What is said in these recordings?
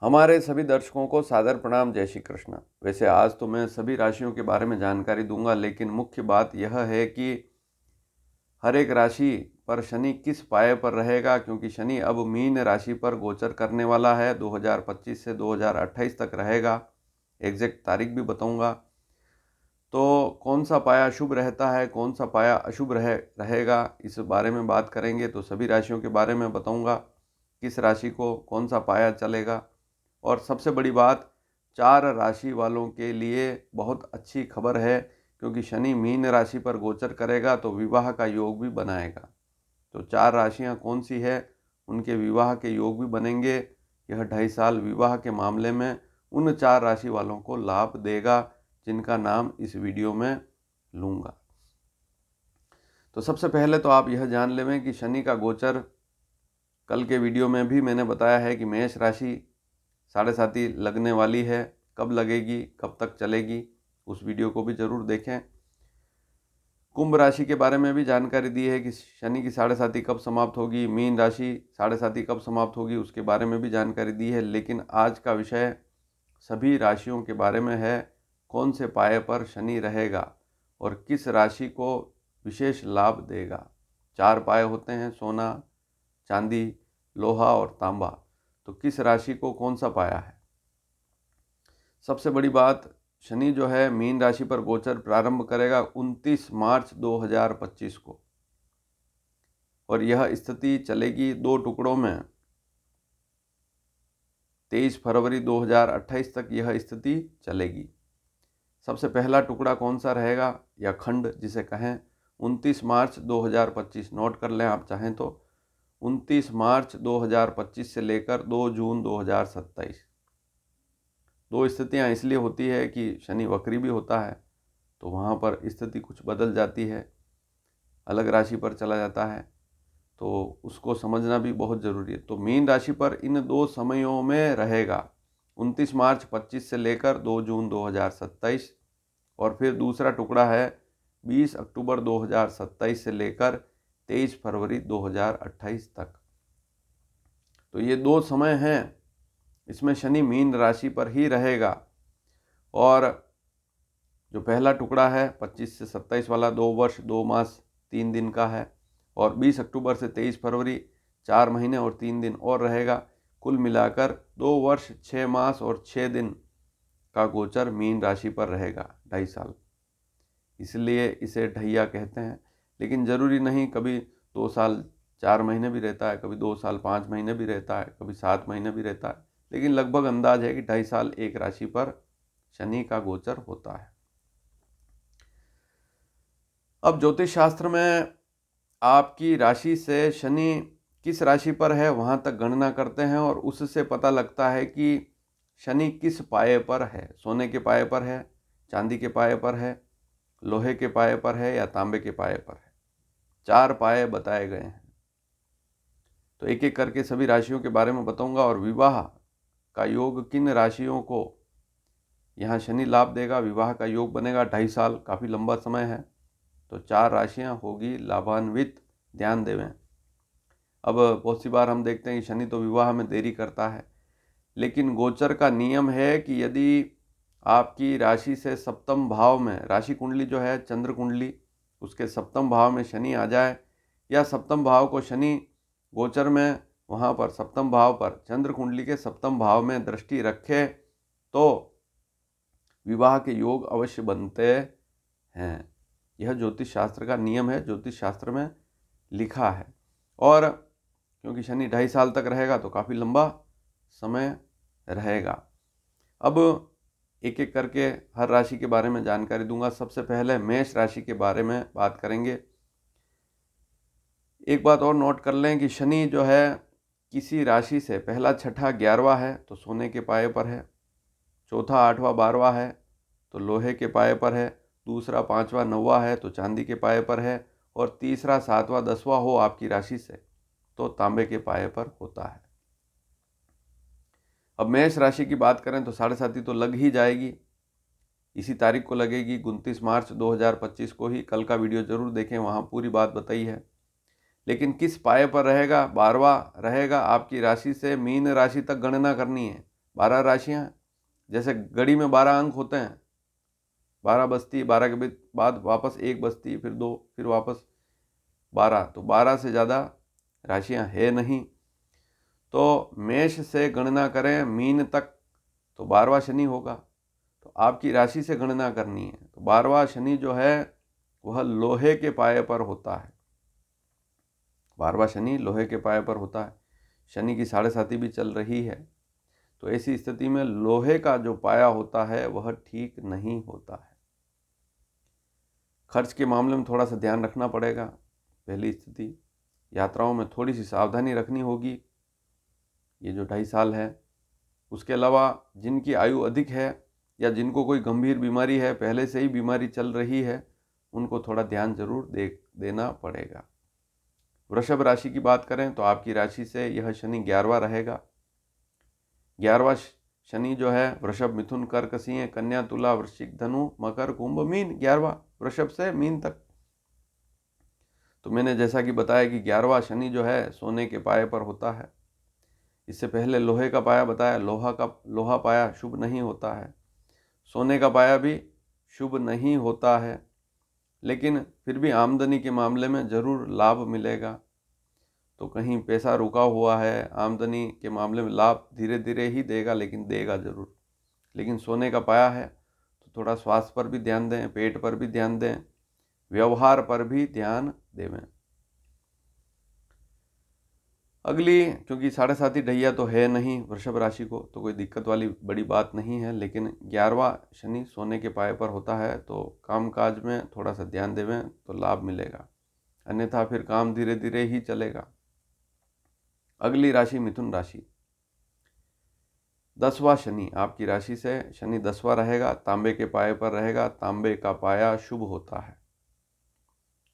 हमारे सभी दर्शकों को सादर प्रणाम। जय श्री कृष्ण। वैसे आज तो मैं सभी राशियों के बारे में जानकारी दूंगा, लेकिन मुख्य बात यह है कि हर एक राशि पर शनि किस पाए पर रहेगा, क्योंकि शनि अब मीन राशि पर गोचर करने वाला है। 2025 से 2028 तक रहेगा। एग्जैक्ट तारीख भी बताऊंगा। तो कौन सा पाया शुभ रहता है, कौन सा पाया अशुभ रहेगा, इस बारे में बात करेंगे। तो सभी राशियों के बारे में बताऊंगा, किस राशि को कौन सा पाया चलेगा। और सबसे बड़ी बात, 4 राशि वालों के लिए बहुत अच्छी खबर है, क्योंकि शनि मीन राशि पर गोचर करेगा तो विवाह का योग भी बनाएगा। तो 4 राशियां कौन सी है, उनके विवाह के योग भी बनेंगे। यह 2.5 साल विवाह के मामले में उन 4 राशि वालों को लाभ देगा, जिनका नाम इस वीडियो में लूँगा। तो सबसे पहले तो आप यह जान लें कि शनि का गोचर, कल के वीडियो में भी मैंने बताया है कि मेष राशि 7.5 लगने वाली है। कब लगेगी, कब तक चलेगी, उस वीडियो को भी ज़रूर देखें। कुंभ राशि के बारे में भी जानकारी दी है कि शनि की 7.5 कब समाप्त होगी। मीन राशि 7.5 कब समाप्त होगी, उसके बारे में भी जानकारी दी है। लेकिन आज का विषय सभी राशियों के बारे में है। कौन से पाए पर शनि रहेगा और किस राशि को विशेष लाभ देगा। 4 पाए होते हैं, सोना, चांदी, लोहा और तांबा। तो किस राशि को कौन सा पाया है। सबसे बड़ी बात, शनि जो है मीन राशि पर गोचर प्रारंभ करेगा 29 मार्च 2025 को, और यह स्थिति चलेगी 2 टुकड़ों में। 23 फरवरी 2028 तक यह स्थिति चलेगी। सबसे पहला टुकड़ा कौन सा रहेगा, या खंड जिसे कहें, 29 मार्च 2025 नोट कर लें आप चाहें तो। 29 मार्च 2025 से लेकर 2 जून 2027। 2 स्थितियाँ इसलिए होती है कि शनि वक्री भी होता है, तो वहाँ पर स्थिति कुछ बदल जाती है, अलग राशि पर चला जाता है, तो उसको समझना भी बहुत ज़रूरी है। तो मीन राशि पर इन 2 समयों में रहेगा, 29 मार्च 25 से लेकर 2 जून 2027। और फिर दूसरा टुकड़ा है 20 अक्टूबर 2027 से लेकर 23 फरवरी 2028 तक। तो ये 2 समय हैं, इसमें शनि मीन राशि पर ही रहेगा। और जो पहला टुकड़ा है 25 से 27 वाला, 2 वर्ष 2 मास 3 दिन का है, और 20 अक्टूबर से 23 फरवरी 4 महीने और 3 दिन और रहेगा। कुल मिलाकर 2 वर्ष 6 मास और 6 दिन का गोचर मीन राशि पर रहेगा, 2.5 साल। इसलिए इसे ढैया कहते हैं। लेकिन ज़रूरी नहीं, कभी 2 साल 4 महीने भी रहता है, कभी 2 साल 5 महीने भी रहता है, कभी 7 महीने भी रहता है। लेकिन लगभग अंदाज है कि 2.5 साल एक राशि पर शनि का गोचर होता है। अब ज्योतिष शास्त्र में आपकी राशि से शनि किस राशि पर है वहाँ तक गणना करते हैं, और उससे पता लगता है कि शनि किस पाए पर है। सोने के पाए पर है, चांदी के पाए पर है, लोहे के पाए पर है, या तांबे के पाए पर है। 4 पाए बताए गए हैं। तो एक एक करके सभी राशियों के बारे में बताऊंगा, और विवाह का योग किन राशियों को यहाँ शनि लाभ देगा, विवाह का योग बनेगा। 2.5 साल काफ़ी लंबा समय है, तो 4 राशियाँ होगी लाभान्वित, ध्यान देवें। अब बहुत सी बार हम देखते हैं कि शनि तो विवाह में देरी करता है, लेकिन गोचर का नियम है कि यदि आपकी राशि से सप्तम भाव में, राशि कुंडली जो है चंद्र कुंडली, उसके सप्तम भाव में शनि आ जाए, या सप्तम भाव को शनि गोचर में वहाँ पर सप्तम भाव पर चंद्र कुंडली के सप्तम भाव में दृष्टि रखे, तो विवाह के योग अवश्य बनते हैं। यह ज्योतिष शास्त्र का नियम है, ज्योतिष शास्त्र में लिखा है। और क्योंकि शनि 2.5 साल तक रहेगा तो काफ़ी लंबा समय रहेगा। अब एक एक करके हर राशि के बारे में जानकारी दूंगा। सबसे पहले मेष राशि के बारे में बात करेंगे। एक बात और नोट कर लें कि शनि जो है किसी राशि से पहला, छठा, 11वां है तो सोने के पाए पर है, चौथा, 8वां, 12वां है तो लोहे के पाए पर है, दूसरा, 5वां, 9वां है तो चांदी के पाए पर है, और तीसरा, 7वां, 10वां हो आपकी राशि से तो तांबे के पाए पर होता है। अब मेष राशि की बात करें तो 7.5 तो लग ही जाएगी, इसी तारीख को लगेगी, 29 मार्च 2025 को ही। कल का वीडियो जरूर देखें, वहाँ पूरी बात बताई है। लेकिन किस पाए पर रहेगा, 12वां रहेगा। आपकी राशि से मीन राशि तक गणना करनी है, 12 राशियाँ, जैसे घड़ी में 12 अंक होते हैं, 12 बजती, 12 के बाद वापस 1 बजती, फिर 2, फिर वापस 12, तो 12 से ज़्यादा राशियाँ है नहीं। तो मेष से गणना करें मीन तक तो 12वां शनि होगा। तो आपकी राशि से गणना करनी है तो 12वां शनि जो है वह लोहे के पाए पर होता है। 12वां शनि लोहे के पाए पर होता है। शनि की 7.5 भी चल रही है, तो ऐसी स्थिति में लोहे का जो पाया होता है वह ठीक नहीं होता है। खर्च के मामले में थोड़ा सा ध्यान रखना पड़ेगा। पहली स्थिति, यात्राओं में थोड़ी सी सावधानी रखनी होगी, ये जो 2.5 साल है। उसके अलावा जिनकी आयु अधिक है या जिनको कोई गंभीर बीमारी है, पहले से ही बीमारी चल रही है, उनको थोड़ा ध्यान जरूर देना पड़ेगा। वृषभ राशि की बात करें तो आपकी राशि से यह शनि 11वां रहेगा। 11वां शनि जो है वृषभ, मिथुन, कर्क, सिंह, कन्या, तुला, वृश्चिक, धनु, मकर, कुंभ, मीन, 11वां वृषभ से मीन तक। तो मैंने जैसा कि बताया कि 11वां शनि जो है सोने के पाए पर होता है। इससे पहले लोहे का पाया बताया, लोहा पाया शुभ नहीं होता है, सोने का पाया भी शुभ नहीं होता है, लेकिन फिर भी आमदनी के मामले में ज़रूर लाभ मिलेगा। तो कहीं पैसा रुका हुआ है, आमदनी के मामले में लाभ धीरे धीरे ही देगा, लेकिन देगा ज़रूर। लेकिन सोने का पाया है तो थोड़ा स्वास्थ्य पर भी ध्यान दें, पेट पर भी ध्यान दें, व्यवहार पर भी ध्यान देवें। अगली, क्योंकि 7.5 ढैया तो है नहीं वृषभ राशि को, तो कोई दिक्कत वाली बड़ी बात नहीं है, लेकिन 11वां शनि सोने के पाए पर होता है, तो कामकाज में थोड़ा सा ध्यान देवें तो लाभ मिलेगा, अन्यथा फिर काम धीरे धीरे ही चलेगा। अगली राशि मिथुन राशि। 10वां शनि आपकी राशि से, शनि 10वां रहेगा, तांबे के पाए पर रहेगा। तांबे का पाया शुभ होता है।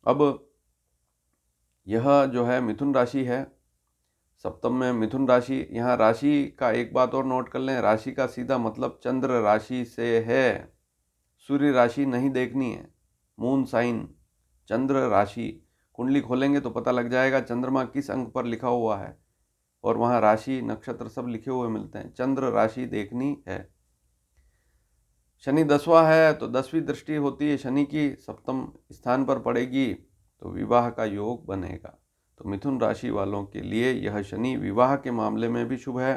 अब यह जो है मिथुन राशि है, सप्तम में मिथुन राशि। यहाँ राशि का एक बात और नोट कर लें, राशि का सीधा मतलब चंद्र राशि से है, सूर्य राशि नहीं देखनी है। मून साइन, चंद्र राशि। कुंडली खोलेंगे तो पता लग जाएगा चंद्रमा किस अंक पर लिखा हुआ है, और वहाँ राशि नक्षत्र सब लिखे हुए मिलते हैं। चंद्र राशि देखनी है। शनि 10वां है तो 10वीं दृष्टि होती है शनि की, सप्तम स्थान पर पड़ेगी तो विवाह का योग बनेगा। तो मिथुन राशि वालों के लिए यह शनि विवाह के मामले में भी शुभ है,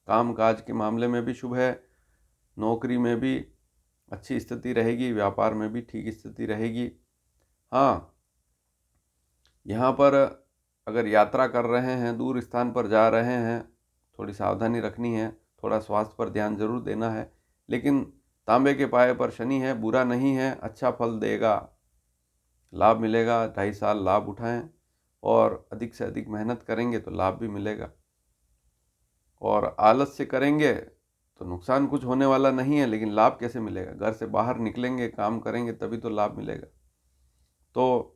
कामकाज के मामले में भी शुभ है, नौकरी में भी अच्छी स्थिति रहेगी, व्यापार में भी ठीक स्थिति रहेगी। हाँ, यहाँ पर अगर यात्रा कर रहे हैं, दूर स्थान पर जा रहे हैं, थोड़ी सावधानी रखनी है, थोड़ा स्वास्थ्य पर ध्यान जरूर देना है। लेकिन तांबे के पाए पर शनि है, बुरा नहीं है, अच्छा फल देगा, लाभ मिलेगा। 2.5 साल लाभ उठाएं और अधिक से अधिक मेहनत करेंगे तो लाभ भी मिलेगा। और आलस से करेंगे तो नुकसान कुछ होने वाला नहीं है, लेकिन लाभ कैसे मिलेगा? घर से बाहर निकलेंगे, काम करेंगे तभी तो लाभ मिलेगा। तो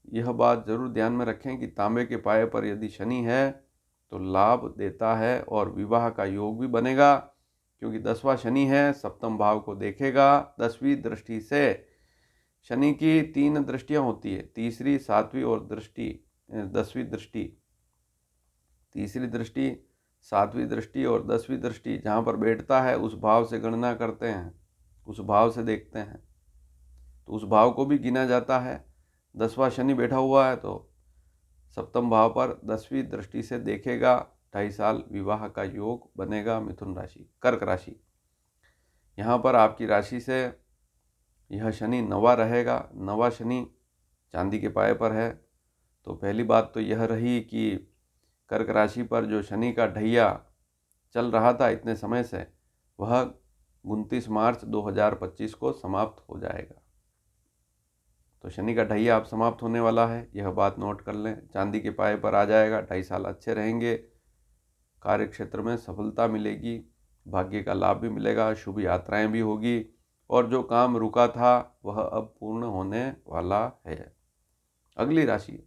यह बात ज़रूर ध्यान में रखें कि तांबे के पाए पर यदि शनि है तो लाभ देता है और विवाह का योग भी बनेगा, क्योंकि 10वां शनि है, सप्तम भाव को देखेगा 10वीं दृष्टि से। शनि की 3 दृष्टियां होती है, तीसरी, 7वीं और 10वीं दृष्टि। तीसरी दृष्टि, 7वीं दृष्टि और 10वीं दृष्टि जहाँ पर बैठता है उस भाव से गणना करते हैं, उस भाव से देखते हैं, तो उस भाव को भी गिना जाता है। 10वां शनि बैठा हुआ है तो सप्तम भाव पर 10वीं दृष्टि से देखेगा, 2.5 साल विवाह का योग बनेगा। मिथुन राशि, कर्क राशि। यहाँ पर आपकी राशि से यह शनि 9वां रहेगा। 9वां शनि चांदी के पाए पर है। तो पहली बात तो यह रही कि कर्क राशि पर जो शनि का ढैया चल रहा था इतने समय से, वह 29 मार्च 2025 को समाप्त हो जाएगा। तो शनि का ढैया अब समाप्त होने वाला है, यह बात नोट कर लें। चांदी के पाए पर आ जाएगा, 2.5 साल अच्छे रहेंगे, कार्य क्षेत्र में सफलता मिलेगी, भाग्य का लाभ भी मिलेगा, शुभ यात्राएं भी होगी, और जो काम रुका था वह अब पूर्ण होने वाला है। अगली राशि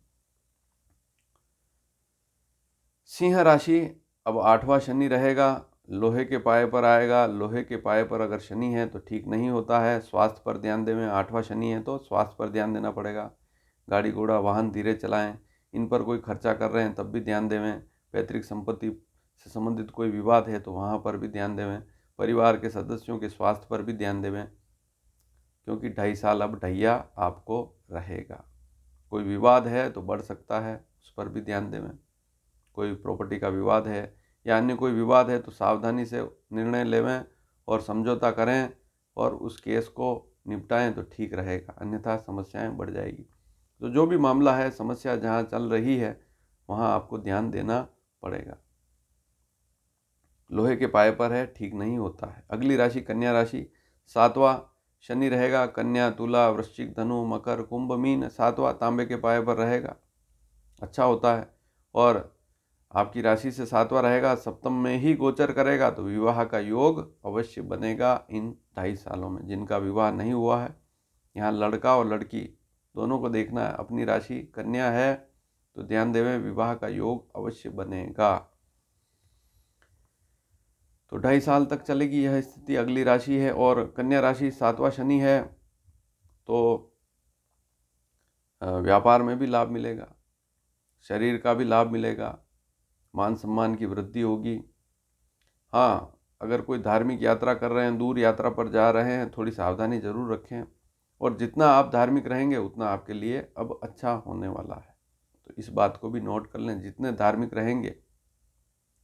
सिंह राशि। अब 8वां शनि रहेगा, लोहे के पाए पर आएगा। लोहे के पाए पर अगर शनि है तो ठीक नहीं होता है, स्वास्थ्य पर ध्यान देवें। 8वां शनि है तो स्वास्थ्य पर ध्यान देना पड़ेगा। गाड़ी घोड़ा वाहन धीरे चलाएं, इन पर कोई खर्चा कर रहे हैं तब भी ध्यान देवें। पैतृक संपत्ति से संबंधित कोई विवाद है तो वहाँ पर भी ध्यान देवें। परिवार के सदस्यों के स्वास्थ्य पर भी ध्यान देवें, क्योंकि 2.5 साल अब ढैया आपको रहेगा। कोई विवाद है तो बढ़ सकता है, उस पर भी ध्यान देवें। कोई प्रॉपर्टी का विवाद है या अन्य कोई विवाद है तो सावधानी से निर्णय लेवें और समझौता करें और उस केस को निपटाएं तो ठीक रहेगा, अन्यथा समस्याएं बढ़ जाएगी। तो जो भी मामला है, समस्या जहां चल रही है वहां आपको ध्यान देना पड़ेगा। लोहे के पाए पर है, ठीक नहीं होता है। अगली राशि कन्या राशि। 7वां शनि रहेगा। कन्या, तुला, वृश्चिक, धनु, मकर, कुंभ, मीन। 7वां तांबे के पाए पर रहेगा, अच्छा होता है। और आपकी राशि से 7वां रहेगा, सप्तम में ही गोचर करेगा, तो विवाह का योग अवश्य बनेगा इन 2.5 सालों में। जिनका विवाह नहीं हुआ है, यहाँ लड़का और लड़की दोनों को देखना है। अपनी राशि कन्या है तो ध्यान देवें, विवाह का योग अवश्य बनेगा। तो 2.5 साल तक चलेगी यह स्थिति। अगली राशि है और कन्या राशि, 7वां शनि है, तो व्यापार में भी लाभ मिलेगा, शरीर का भी लाभ मिलेगा, मान सम्मान की वृद्धि होगी। हाँ, अगर कोई धार्मिक यात्रा कर रहे हैं, दूर यात्रा पर जा रहे हैं, थोड़ी सावधानी जरूर रखें। और जितना आप धार्मिक रहेंगे उतना आपके लिए अब अच्छा होने वाला है, तो इस बात को भी नोट कर लें। जितने धार्मिक रहेंगे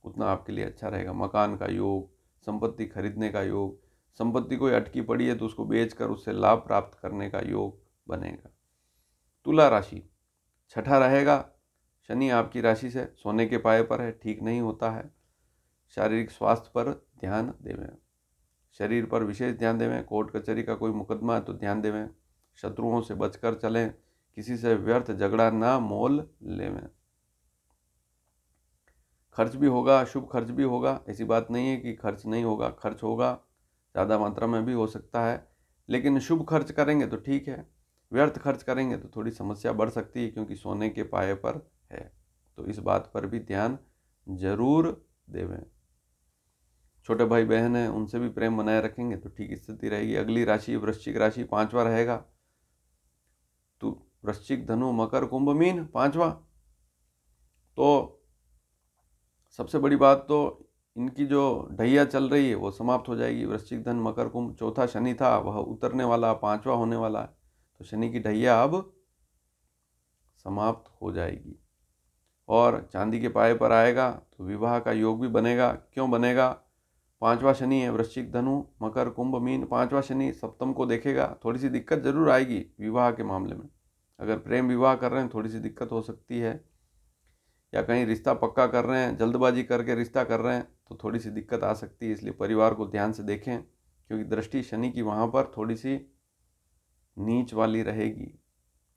उतना आपके लिए अच्छा रहेगा। मकान का योग, संपत्ति खरीदने का योग, संपत्ति कोई अटकी पड़ी है तो उसको बेचकर उससे लाभ प्राप्त करने का योग बनेगा। तुला राशि, 6ठा रहेगा। शनि आपकी राशि से सोने के पाए पर है, ठीक नहीं होता है। शारीरिक स्वास्थ्य पर ध्यान देवें, शरीर पर विशेष ध्यान देवें। कोर्ट कचहरी का कोई मुकदमा है तो ध्यान देवें। शत्रुओं से बचकर चलें, किसी से व्यर्थ झगड़ा ना मोल लेवें। खर्च भी होगा, शुभ खर्च भी होगा, ऐसी बात नहीं है कि खर्च नहीं होगा, खर्च होगा, ज़्यादा मात्रा में भी हो सकता है, लेकिन शुभ खर्च करेंगे तो ठीक है। व्यर्थ खर्च करेंगे तो थोड़ी समस्या बढ़ सकती है, क्योंकि सोने के पाए पर है, तो इस बात पर भी ध्यान जरूर देवें। छोटे भाई बहन हैं, उनसे भी प्रेम बनाए रखेंगे तो ठीक स्थिति रहेगी। अगली राशि वृश्चिक राशि, 5वां रहेगा। तो वृश्चिक, धनु, मकर, कुंभ, मीन, 5वां। तो सबसे बड़ी बात तो इनकी जो ढैया चल रही है वो समाप्त हो जाएगी। वृश्चिक, धन, मकर, कुंभ। चौथा शनि था वह उतरने वाला, 5वां होने वाला है, तो शनि की ढैया अब समाप्त हो जाएगी। और चांदी के पाए पर आएगा तो विवाह का योग भी बनेगा। क्यों बनेगा? 5वां शनि है, वृश्चिक, धनु, मकर, कुंभ, मीन। 5वां शनि सप्तम को देखेगा, थोड़ी सी दिक्कत जरूर आएगी विवाह के मामले में। अगर प्रेम विवाह कर रहे हैं थोड़ी सी दिक्कत हो सकती है, या कहीं रिश्ता पक्का कर रहे हैं, जल्दबाजी करके रिश्ता कर रहे हैं तो थोड़ी सी दिक्कत आ सकती है। इसलिए परिवार को ध्यान से देखें, क्योंकि दृष्टि शनि की वहाँ पर थोड़ी सी नीच वाली रहेगी,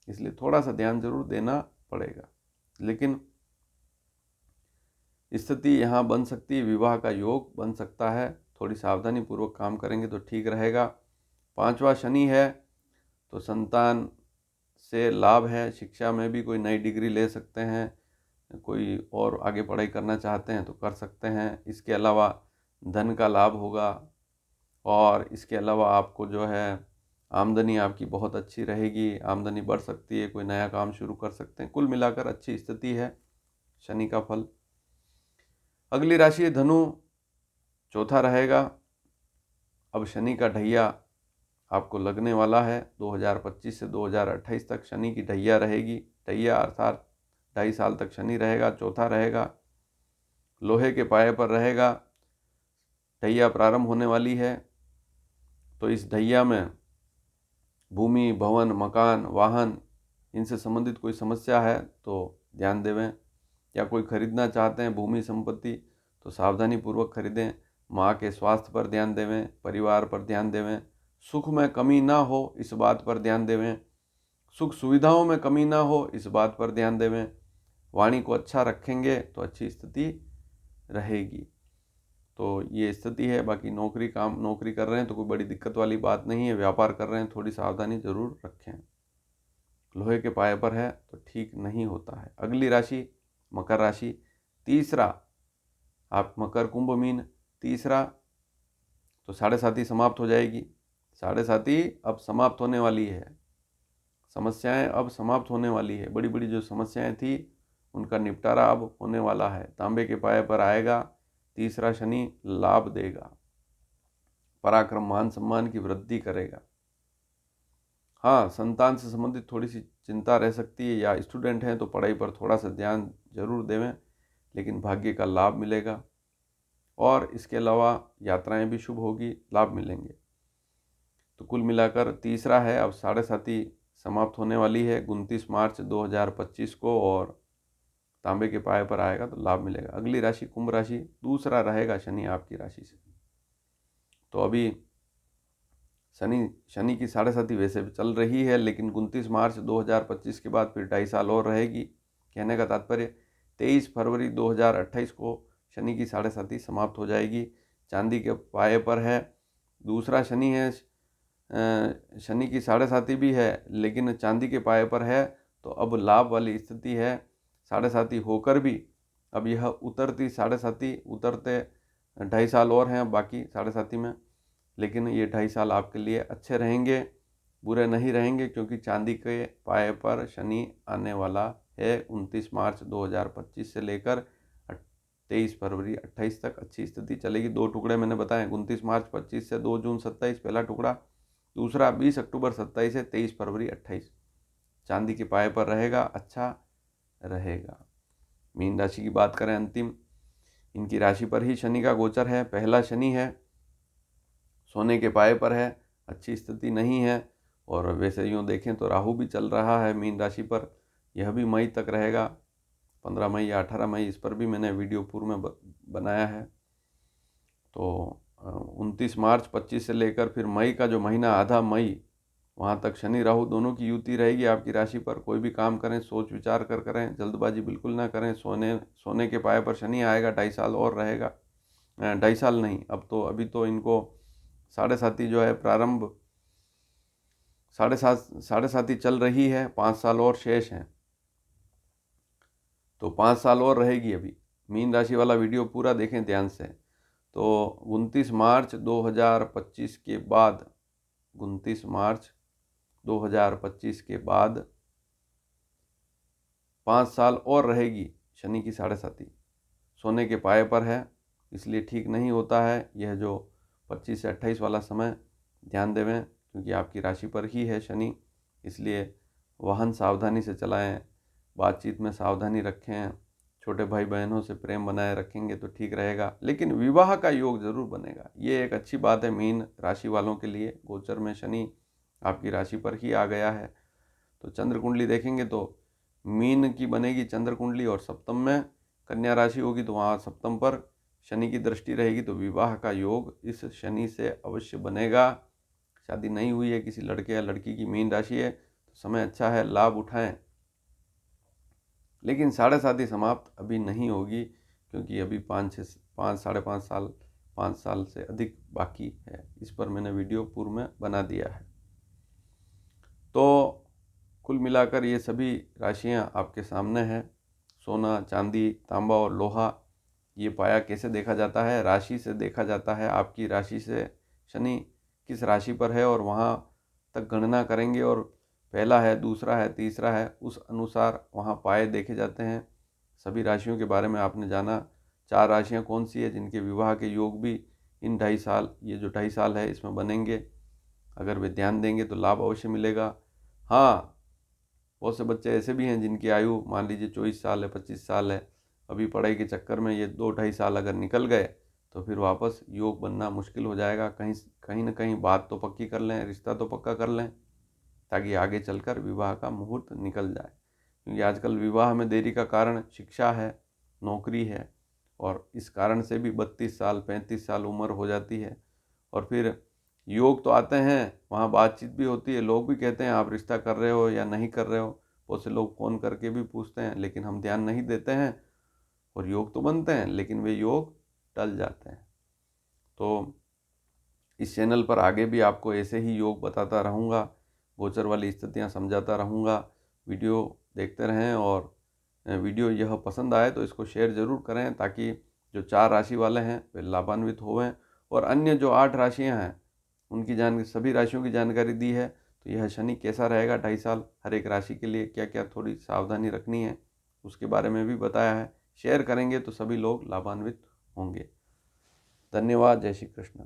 इसलिए थोड़ा सा ध्यान जरूर देना पड़ेगा। लेकिन स्थिति यहाँ बन सकती है, विवाह का योग बन सकता है। थोड़ी सावधानी पूर्वक काम करेंगे तो ठीक रहेगा। 5वां शनि है तो संतान से लाभ है। शिक्षा में भी कोई नई डिग्री ले सकते हैं, कोई और आगे पढ़ाई करना चाहते हैं तो कर सकते हैं। इसके अलावा धन का लाभ होगा, और इसके अलावा आपको जो है आमदनी आपकी बहुत अच्छी रहेगी, आमदनी बढ़ सकती है, कोई नया काम शुरू कर सकते हैं। कुल मिलाकर अच्छी स्थिति है शनि का फल। अगली राशि है धनु, चौथा रहेगा। अब शनि का ढैया आपको लगने वाला है। 2025 से 2028 तक शनि की ढैया रहेगी। ढैया अर्थात 2.5 साल तक शनि रहेगा, चौथा रहेगा, लोहे के पाए पर रहेगा। ढैया प्रारंभ होने वाली है, तो इस ढैया में भूमि, भवन, मकान, वाहन, इनसे संबंधित कोई समस्या है तो ध्यान देवें। या कोई खरीदना चाहते हैं भूमि संपत्ति तो सावधानी पूर्वक खरीदें। माँ के स्वास्थ्य पर ध्यान देवें, परिवार पर ध्यान देवें, सुख में कमी ना हो इस बात पर ध्यान देवें, सुख सुविधाओं में कमी ना हो इस बात पर ध्यान देवें। वाणी को अच्छा रखेंगे तो अच्छी स्थिति रहेगी। तो ये स्थिति है। बाकी नौकरी कर रहे हैं तो कोई बड़ी दिक्कत वाली बात नहीं है। व्यापार कर रहे हैं थोड़ी सावधानी जरूर रखें। लोहे के पाए पर है तो ठीक नहीं होता है। अगली राशि मकर राशि, तीसरा। आप मकर, कुंभ, मीन, तीसरा, तो 7.5 समाप्त हो जाएगी। 7.5 अब समाप्त होने वाली है। समस्याएं अब समाप्त होने वाली है। बड़ी बड़ी जो समस्याएं थी उनका निपटारा अब होने वाला है। तांबे के पाए पर आएगा, तीसरा शनि लाभ देगा, पराक्रम मान सम्मान की वृद्धि करेगा। हाँ, संतान से संबंधित थोड़ी सी चिंता रह सकती है, या स्टूडेंट हैं तो पढ़ाई पर थोड़ा सा ध्यान जरूर देवें, लेकिन भाग्य का लाभ मिलेगा। और इसके अलावा यात्राएं भी शुभ होगी, लाभ मिलेंगे। तो कुल मिलाकर तीसरा है, अब 7.5 समाप्त होने वाली है 29 मार्च 2025 को, और तांबे के पाए पर आएगा तो लाभ मिलेगा। अगली राशि कुंभ राशि, दूसरा रहेगा शनि आपकी राशि से। तो अभी शनि की 7.5 वैसे भी चल रही है, लेकिन 29 मार्च 2025 के बाद फिर 2.5 साल और रहेगी। कहने का तात्पर्य 23 फरवरी 2028 को शनि की 7.5 समाप्त हो जाएगी। चांदी के पाए पर है, दूसरा शनि है। शनि की 7.5 भी है, लेकिन चांदी के पाए पर है, तो अब लाभ वाली स्थिति है। 7.5 होकर भी अब यह उतरती 7.5 उतरते 2.5 साल और हैं बाकी 7.5 में, लेकिन ये 2.5 साल आपके लिए अच्छे रहेंगे, बुरे नहीं रहेंगे, क्योंकि चांदी के पाए पर शनि आने वाला है 29 मार्च 2025 से लेकर 23 फरवरी 28 तक अच्छी स्थिति चलेगी। 2 टुकड़े मैंने बताए, 29 मार्च 25 से 2 जून 27 पहला टुकड़ा, दूसरा 20 अक्टूबर 27 से 23 फरवरी 28 चांदी के पाए पर रहेगा, अच्छा रहेगा। मीन राशि की बात करें अंतिम, इनकी राशि पर ही शनि का गोचर है। पहला शनि है, सोने के पाए पर है, अच्छी स्थिति नहीं है। और वैसे यूँ देखें तो राहु भी चल रहा है मीन राशि पर, यह भी मई तक रहेगा, 15 मई या 18 मई, इस पर भी मैंने वीडियो पूर्व में बनाया है। तो 29 मार्च 25 से लेकर फिर मई का जो महीना, आधा मई, वहाँ तक शनि राहु दोनों की युति रहेगी आपकी राशि पर। कोई भी काम करें सोच विचार कर करें, जल्दबाजी बिल्कुल ना करें। सोने के पाए पर शनि आएगा, 2.5 साल और रहेगा, 2.5 साल नहीं, अब तो अभी तो इनको 7.5 जो है प्रारंभ, 7.5 चल रही है, 5 साल और शेष हैं, तो 5 साल और रहेगी अभी। मीन राशि वाला वीडियो पूरा देखें ध्यान से। तो 29 मार्च 2025 के बाद, 29 मार्च 2025 के बाद 5 साल और रहेगी शनि की 7.5। सोने के पाए पर है, इसलिए ठीक नहीं होता है यह जो 25 से 28 वाला समय, ध्यान देवें, क्योंकि आपकी राशि पर ही है शनि, इसलिए वाहन सावधानी से चलाएं, बातचीत में सावधानी रखें, छोटे भाई बहनों से प्रेम बनाए रखेंगे तो ठीक रहेगा। लेकिन विवाह का योग जरूर बनेगा, ये एक अच्छी बात है मीन राशि वालों के लिए। गोचर में शनि आपकी राशि पर ही आ गया है, तो चंद्र कुंडली देखेंगे तो मीन की बनेगी चंद्र कुंडली, और सप्तम में कन्या राशि होगी, तो वहाँ सप्तम पर शनि की दृष्टि रहेगी, तो विवाह का योग इस शनि से अवश्य बनेगा। शादी नहीं हुई है किसी लड़के या लड़की की, मीन राशि है, तो समय अच्छा है, लाभ उठाएं। लेकिन 7.5 समाप्त अभी नहीं होगी, क्योंकि अभी 5 साल से अधिक बाकी है। इस पर मैंने वीडियो पूर्व में बना दिया है। तो कुल मिलाकर ये सभी राशियां आपके सामने हैं। सोना, चांदी, तांबा और लोहा, ये पाया कैसे देखा जाता है? राशि से देखा जाता है। आपकी राशि से शनि किस राशि पर है और वहाँ तक गणना करेंगे, और पहला है, दूसरा है, तीसरा है, उस अनुसार वहाँ पाए देखे जाते हैं। सभी राशियों के बारे में आपने जाना। 4 राशियाँ कौन सी है जिनके विवाह के योग भी इन 2.5 साल, ये जो 2.5 साल है इसमें बनेंगे। अगर वे ध्यान देंगे तो लाभ अवश्य मिलेगा। हाँ, बहुत से बच्चे ऐसे भी हैं जिनकी आयु मान लीजिए 24 साल है, 25 साल है, अभी पढ़ाई के चक्कर में ये 2-2.5 साल अगर निकल गए तो फिर वापस योग बनना मुश्किल हो जाएगा। कहीं ना कहीं बात तो पक्की कर लें, रिश्ता तो पक्का कर लें, ताकि आगे चलकर विवाह का मुहूर्त निकल जाए। क्योंकि आजकल विवाह में देरी का कारण शिक्षा है, नौकरी है, और इस कारण से भी 32 साल 35 साल उम्र हो जाती है। और फिर योग तो आते हैं, वहाँ बातचीत भी होती है, लोग भी कहते हैं आप रिश्ता कर रहे हो या नहीं कर रहे हो, बहुत से लोग फ़ोन करके भी पूछते हैं, लेकिन हम ध्यान नहीं देते हैं, और योग तो बनते हैं लेकिन वे योग टल जाते हैं। तो इस चैनल पर आगे भी आपको ऐसे ही योग बताता रहूँगा, गोचर वाली स्थितियाँ समझाता रहूँगा। वीडियो देखते रहें, और वीडियो यह पसंद आए तो इसको शेयर ज़रूर करें, ताकि जो 4 राशि वाले हैं वे लाभान्वित होवें। और अन्य जो 8 राशियाँ हैं उनकी सभी राशियों की जानकारी दी है। तो यह शनि कैसा रहेगा 2.5 साल, हर एक राशि के लिए क्या क्या थोड़ी सावधानी रखनी है, उसके बारे में भी बताया है। शेयर करेंगे तो सभी लोग लाभान्वित होंगे। धन्यवाद। जय श्री कृष्ण।